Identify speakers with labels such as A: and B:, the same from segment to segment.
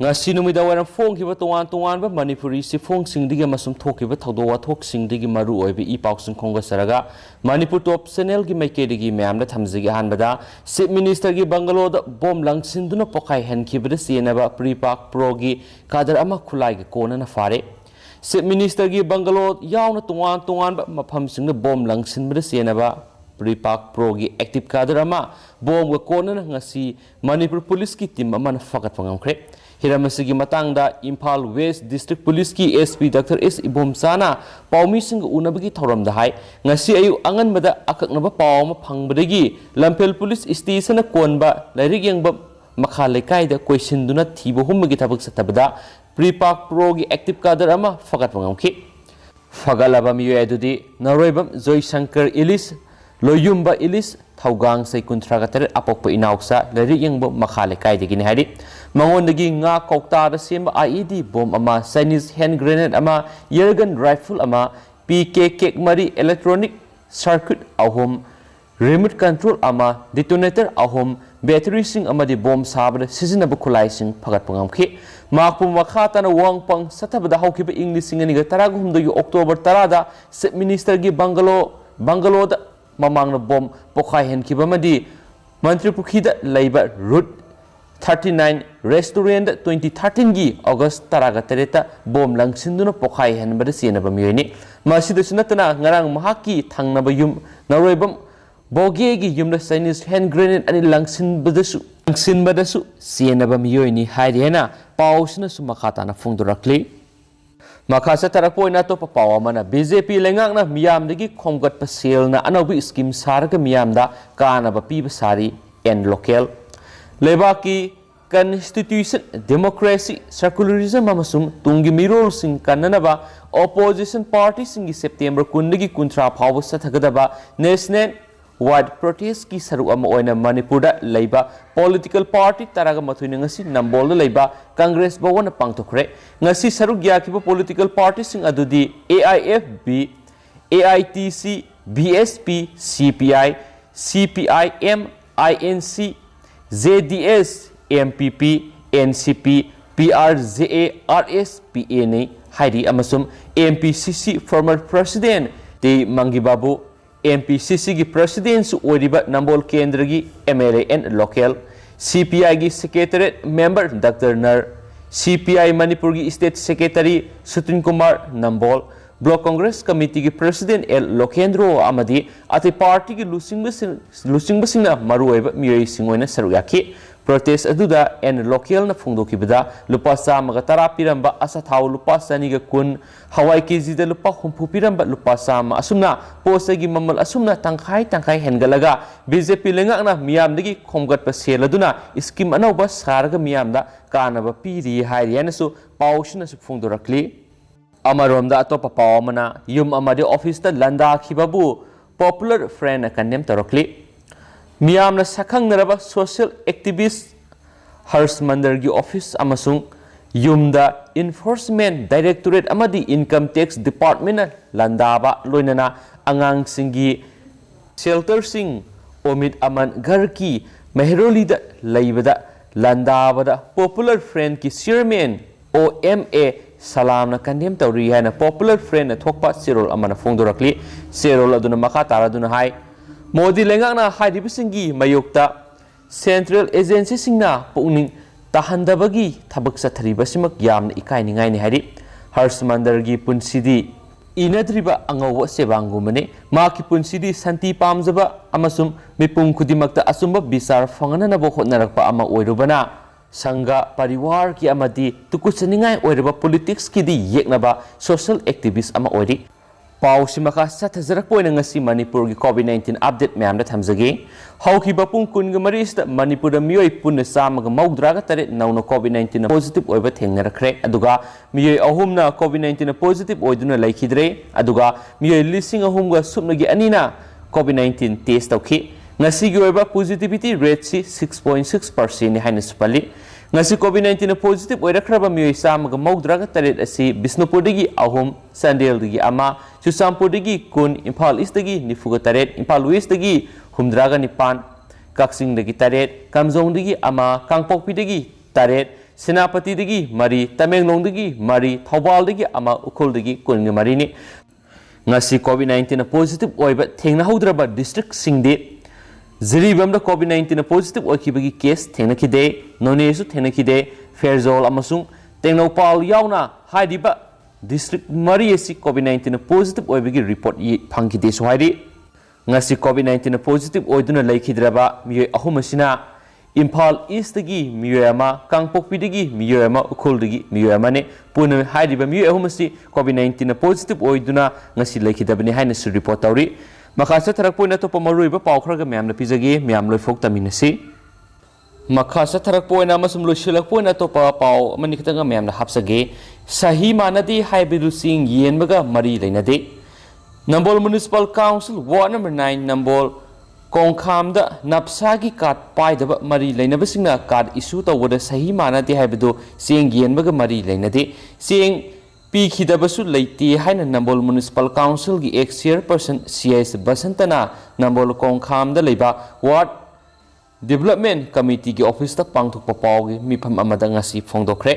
A: ngasi numida waram phongkiba tongan ba Manipuri sifong singdigi amasum thokiba thawdo wathok singdigi maru oibe I pauksin khonga saraga Manipur top channel gi maikedigi mayamda thamjigi hanbada Chief Minister gi bungalow da bom langsinduna Pokhaihankhiba da senaba pre-park pro gi kadar ama khulai gi kona na Phare Chief Minister gi bungalow yauna tongan ba mafam singna bom langsinba da senaba pre-park pro gi active kadar ama bom ga kona na ngasi Manipur police ki team ama na fakat pangamkhre Hiramasi matangda Imphal West District Police ki SP Dr. S. Ibomsana paumi sing unabagi thoram da hai ngasi ayu angan bada akaknaba pawma phangbadagi Lampel Police Station na konba lairik yangba makha lekai da koisinduna thibo hummagi thabak satabada pre-park pro gi active kadar ama fagat pangamki fagalaba miyo adudi naroibam Joy Shankar Ilis Loyumba Ilis Thaugang say kuntragatar apok pa inauksa lairik yangba makha lekai dagi ni hari Mangondagi nga kokta da semba IED bomb ama Chinese hand grenade ama airgun rifle ama PK cake mari electronic circuit ahom remote control ama detonator ahom battery sing ama di bomb sabada sizinaba khulai sing phagat pangamkhi makpu makhata na wangpang satabada haukiba English singaniga taragumdagi October 10 da Chief Minister gi bungalow da mamang na bomb Pokhaihankhiba madi Mantri Pukhida laiba route 39 restaurant 2013 gi August taraga tereta bom langsinduna Pokhaihanbada senaba miyoni masida sunatana ngarang mahaki thangnaba yum naroibam boge gi yumna Chinese hand grenade ani langsinbadasu senaba miyoni haidena pausna sumakata na fungdurakli makasa tarapoina to papawa mana BJP lengakna miyamdagi khomgat pasel na anobi scheme sarga miyamda kanaba piba sari and local Lebaki Constitution, Democracy, Secularism amasum tungi mirol sing kananaba opposition parties singi September kundagi kuntra phawa sathagadaba national wide protest ki saru ama oina Manipur da leiba political party taraga mathuina ngasi nambol da leiba Congress bawana pangthokre ngasi saru gyakiba political parties sing adudi AIFB, AITC, BSP, CPI, CPIM, INC, ZDS, MPP, NCP, PRZA, RSPA ne haidi amasum MPCC former president de Mangibabu MPCC gi president su oriba Nambol Kendra gi MLA and local CPI gi secretary member Dr. Nar CPI Manipur gi state secretary Sutin Kumar Nambol Block Congress Committee ki President L. Lokendro Amadi ati party ki lusing basing na maruweba miyoi singoy na saruyaki protest aduda and local na fungdo ki bida lupa sa mga tara piramba asa tao lupa sa niga kun Hawaii kezi da lupa humpu piramba lupa sa ma asumna posa gi mamal asumna tangkai hengalaga BJP lengak na miyam dagi khomgat pa sela duna iskim anaw ba sarga miyam da kana ba piri hairi yana su paushna su fungdo rakli Amarom da atopa pawamana yum amade office da landa khibabu popular friend akanem tarokli miyamna sakhang naraba social activist Hars Mandargi office amasung yum da enforcement directorate amadi income tax department landaba loinana angang singi shelter sing omid aman garki mehroli da laibada landaba da popular friend ki chairman OMA Salam na kandem tawri hai na popular friend na thokpa serol amana fongdorakli serol aduna makha tara aduna hai Modi lengak na hai dibisingi mayokta central agency singna pungning tahandabagi thabak sathariba simak yamna ikai ningai ni hari Hars Mandargi punsidi inadriba angawa sebangumane maki punsidi santi pamjaba amasum mipung khudimakta asumba bisar fangana na bo khotnarakpa ama oirubana Sangha pariwar ki amadi tukusaningai oiraba politics ki di yeknaba social activist ama oiri pau simaka sathajarak poina ngasi Manipur gi COVID-19 update mayam da thamjage hauki bapung kun ga maris da Manipur da miyoi punna samaga maudra tare nauna COVID-19 positive oiba thengnarakre aduga miyoi ahum na COVID-19 positive oiduna laikhidre aduga miyoi lising ahum ga supnagi anina COVID-19 test tawki ngasi gi oiba positivity rate si 6.6% ni haina supali ngasi COVID-19 positive oirakraba miyoi samaga maudra tare asi Bisnupur dagi ahum Sandel dagi ama Chusampur dagi kun Imphal East dagi nifuga tare Imphal West dagi humdraga nipan Kaksing dagi tare Kamjong dagi ama Kangpokpi dagi tare Senapatidagi Mari, Tamenglongdagi Mari, Thobaldagi Ama Ukoldagi Kunga Marini. Ngasi COVID-19 positive oiba thengna haudraba district singde Ziribam da COVID-19 positive oikibagi case thengna khide none su thengna khide Phare amasung Tengnopal yauna haidiba district mari asi COVID-19 positive oibagi report phangkhide su haidi ngasi COVID-19 positive oiduna laikhidraba miyoi ahum asina Imphal East dagi miyoi ama Kangpokpi dagi miyoi ama Ukhul dagi miyoi ama ne puna haidiba miyoi ahum asi COVID-19 positive oiduna ngasi laikhidabani haina su report tawri makasa tharakpoina to pamaruiba pawkhraga myamna pijage myam loi phok taminasi makasa tharakpoina amasum loisilakpoina to paw mani khitanga myamna hapsage sahi manadi haibidu sing yenbaga mari leinade Nambol Municipal Council Ward number 9 Nambol Kongkhamda Napsagi card paidaba mari leinabasingna card issue tawada sahi manadi haibidu sing yenbaga mari leinade sing Pikhidabasu leiti haina Nambol Municipal Council gi ex-chairperson CS Basantana Nambol Kongkhamda leiba Ward Development Committee gi office ta pangthokpa pawgi mifam amada ngasi phongdokre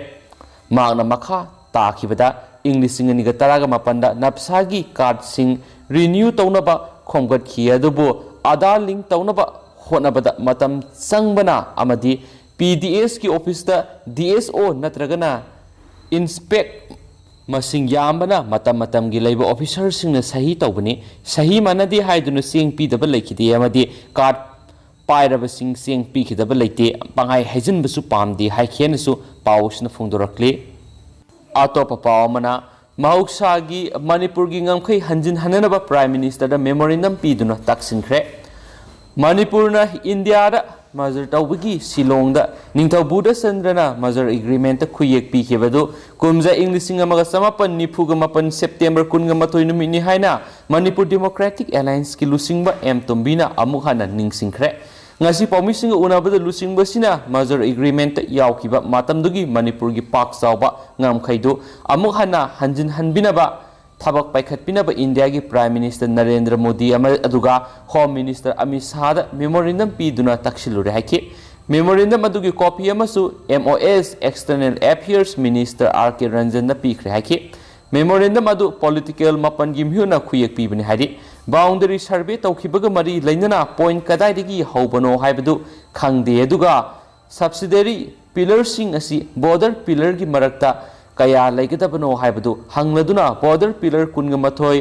A: magna makha takhibada English singaniga taraga mapanda napsagi card sing renew tawnaba khomgat khia dubu Aadhaar link tawnaba honabada matam sangbana amadi PDS ki office ta DSO natragana inspect Masing yambana matam gi leiba officer singna sahi tawbani sahi manadi haiduna sing pidaba leikhidi amadi card pairaba sing pikhidaba leite pangai hajin basu pamdi haikhen su pawsna phongdorakle atopa pawmana mahuksagi Manipur gi ngamkhai hanjin hananaba prime minister da memorandum piduna taksinkhre Manipur na India da Mazar Tawbagi Silong da Ningthaubuda Sandrana Mazar Agreement ta khuyek pikhibadu kumza Englishing amaga samapan nipuga mapan September kunga matoi numini haina Manipur Democratic Alliance ki lusingba M Tombina amukhana ningsingkhre ngasi pawmisinga unabada lusingba sina Mazar Agreement ta yawkiba matamdugi Manipur gi pak chawba ngamkhaidu amukhana hanjin hanbinaba Thabak paikhatpinaba India gi Prime Minister Narendra Modi aduga Home Minister Amit Shah da memorandum piduna taksilure haiki memorandum adugi copy amasu MOS External Affairs Minister RK Ranjan na pikre haiki memorandum adu political mapan gi mhyuna khuyek pibani hari boundary survey tawkhibaga mari leinana point kadai digi hobano haibadu khangde aduga subsidiary pillar sing asi border pillar gi marakta Kaya laikidabano haibadu hangladuna border pillar kunga mathoi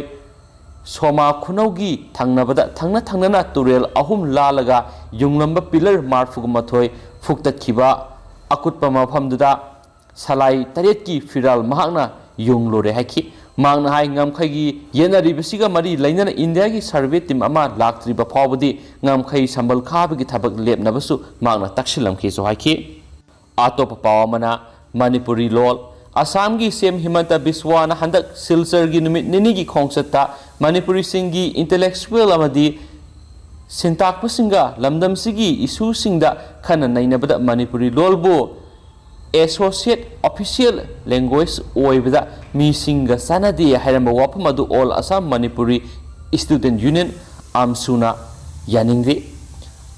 A: soma khunaugi thangnana turel ahum lalaga yunglamba pillar marfuga mathoi fuktakhiba akutpa mafamduda salai taretki firal mahakna yunglore haiki mangna hai ngamkhaigi yenaribasiga mari lainana India gi survey team ama laktriba phawbudi ngamkhai sambal khabagi thabak lepnabasu mangna taksilamki so haiki atopa pawamana Manipuri lol Assam gi Sem Himanta Biswa na handak Silsar gi numit nini gi khongsata Manipuri singi intellectual amadi sintakpa singa lamdam sigi isu singda khana nainabada Manipuri lolbo associate official language oibada mi singa sanadi hairamba wapam adu all Assam Manipuri Student Union amsuna yaningri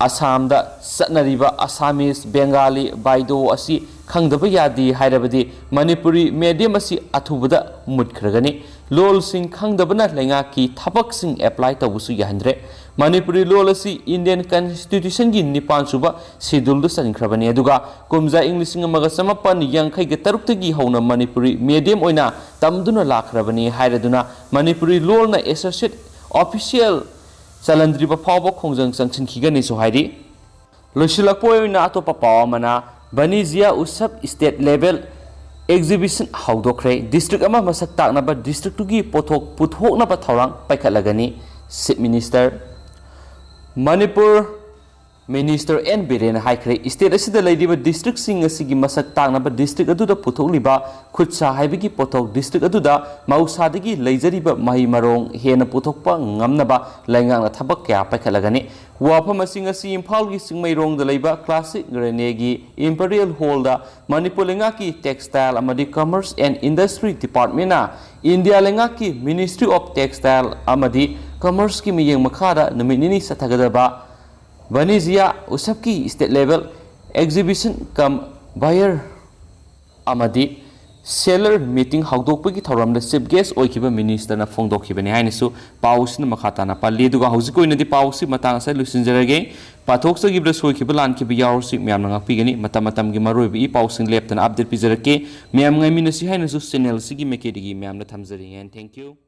A: Assam da satnariba Assamese Bengali Baido asi khangdaba yadi hairabadi Manipuri medium asi athubada mutkragani lol sing khangdabana lenga ki thabak sing apply tawusu yahandre Manipuri lol asi Indian Constitution gi nipan suba schedule du sankrabani aduga kumza English ngamaga samapan yangkhai ge taruk tagi hauna Manipuri medium oina tamduna lakhrabani hairaduna Manipuri lol na associate official Salandriba Pawba Khongjang Sanchin Khigani so haidi Losilakpoina atopa pawamana Banizia Usab state level exhibition haudokre district ama masak taknaba district tugi pothok puthoknaba thorang paikhalagani Chief Minister Manipur Minister N Biren haikre state asida leidiba district sing asigi masak taknaba district aduda puthokliba khutsa haibigi pothok district aduda mausadagi leijariba mahi marong hena puthokpa ngamnaba laingangna thabak kya paikhalagani wafam asing asi Imphal gi singmairong da leiba classic grenegi Imperial Hall da Manipur lenga ki textile amadi commerce and industry department na India lenga ki Ministry of Textile amadi commerce ki miyeng makhara naminini sathagadaba Banizia Usab ki state level exhibition kam buyer amadi seller meeting hawdokpagi thoramda chief guest oikiba minister na phongdokhibani hainasu pausna makhatana palli duga hojikoinadi pausi matang sa lusinjarage pathoksa gibra soikiba lankiba yawrsi myamna ngakpigani matamatam gi maroibi I pausin leptana update pijarake myam ngai minasi hainasu channel sigi mekedigi myamna thamjari and thank you.